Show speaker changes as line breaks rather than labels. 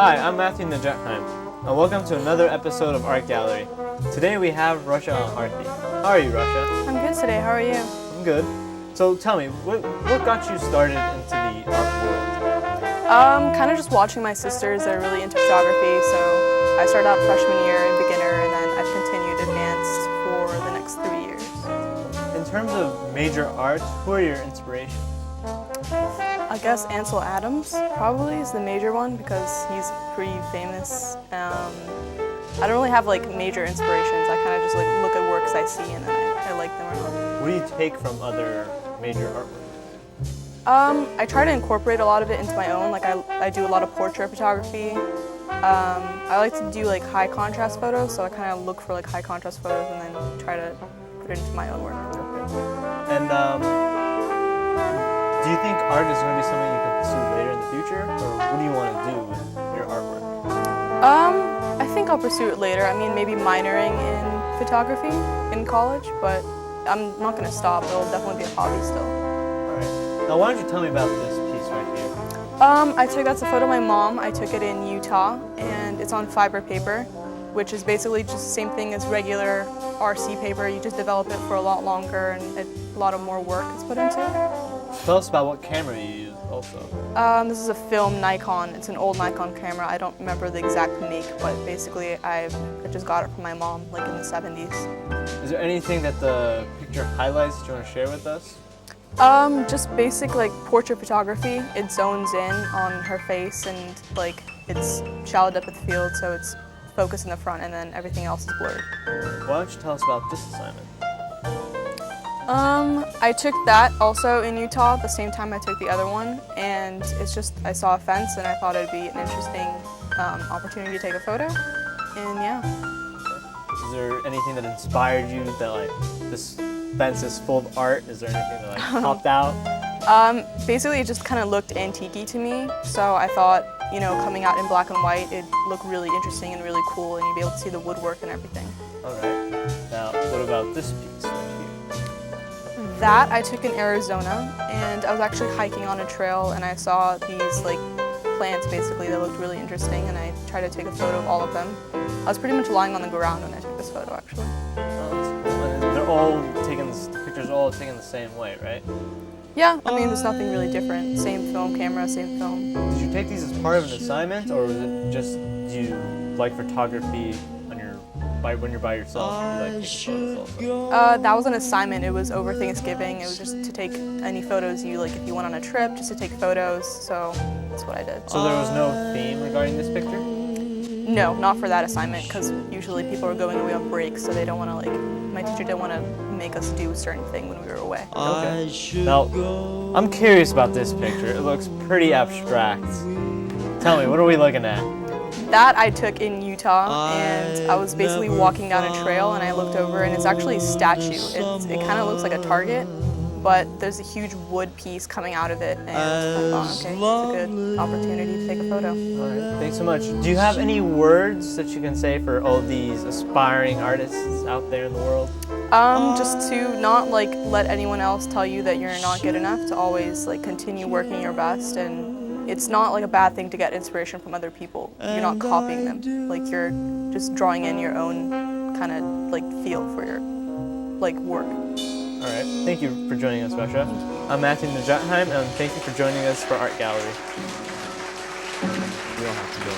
Hi, I'm Matthew Najatheim, and welcome to another episode of Art Gallery. Today we have Russia and Arthi. How are you, Russia?
I'm good today. How are you?
I'm good. So tell me, what got you started into the art world?
Kind of just watching my sisters that are really into photography. So I started out freshman year and beginner, and then I've continued advanced for the next 3 years.
In terms of major art, who are your inspirations?
I guess Ansel Adams probably is the major one because he's pretty famous. I don't really have like major inspirations. I kind of just like look at works I see and then I like them or not.
What do you take from other major artworks?
I try to incorporate a lot of it into my own. Like I do a lot of portrait photography. I like to do like high contrast photos, so I kind of look for like high contrast photos and then try to put it into my own work.
Okay. And do you think art is going to be something you can pursue later in the future, or what do you want to do with your artwork?
I think I'll pursue it later. I mean, maybe minoring in photography in college, but I'm not going to stop. It'll definitely be a hobby still.
All right. Now, why don't you tell me about this piece right here?
That's a photo of my mom. I took it in Utah, and it's on fiber paper, which is basically just the same thing as regular RC paper. You just develop it for a lot longer, and a lot of more work is put into it.
Tell us about what camera you use also.
This is a film Nikon. It's an old Nikon camera. I don't remember the exact make, but basically I just got it from my mom like in the 70s.
Is there anything that the picture highlights that you want to share with us?
Just basic like portrait photography. It zones in on her face and like it's shallow depth of field, so it's focused in the front and then everything else is blurred.
Why don't you tell us about this assignment?
I took that also in Utah at the same time I took the other one, and it's just I saw a fence and I thought it'd be an interesting opportunity to take a photo, and yeah.
Is there anything that inspired you that like this fence is full of art? Is there anything that like popped out?
Basically it just kind of looked antique-y to me, so I thought, you know, coming out in black and white, it'd look really interesting and really cool, and you'd be able to see the woodwork and everything.
All right. Now, what about this piece right here?
That I took in Arizona, and I was actually hiking on a trail and I saw these like plants basically that looked really interesting, and I tried to take a photo of all of them. I was pretty much lying on the ground when I took this photo actually.
Oh, that's cool. And they're all taken, the pictures are all taken the same way, right?
Yeah, I mean there's nothing really different. Same film camera, same film.
Did you take these as part of an assignment, or was it just you like photography when you're by yourself? You like taking photos also?
That was an assignment. It was over Thanksgiving. It was just to take any photos you like if you went on a trip, just to take photos. So that's what I did.
So there was no theme regarding this picture?
No, not for that assignment, because usually people are going away on break, so they don't want to like. My teacher didn't want to make us do a certain thing when we were away.
Okay. Now, I'm curious about this picture. It looks pretty abstract. Tell me, what are we looking at?
That I took in Utah, and I was basically walking down a trail and I looked over and it's actually a statue. It kind of looks like a target, but there's a huge wood piece coming out of it, and I thought, okay, it's a good opportunity to take a photo.
All right, thanks so much. Do you have any words that you can say for all these aspiring artists out there in the world?
Just to not like let anyone else tell you that you're not good enough, to always like continue working your best, and it's not like a bad thing to get inspiration from other people. You're not copying them. Like you're just drawing in your own kind of like feel for your like work.
All right, thank you for joining us, Russia. I'm Matthew Najatheim, and thank you for joining us for Art Gallery.
We don't have to go.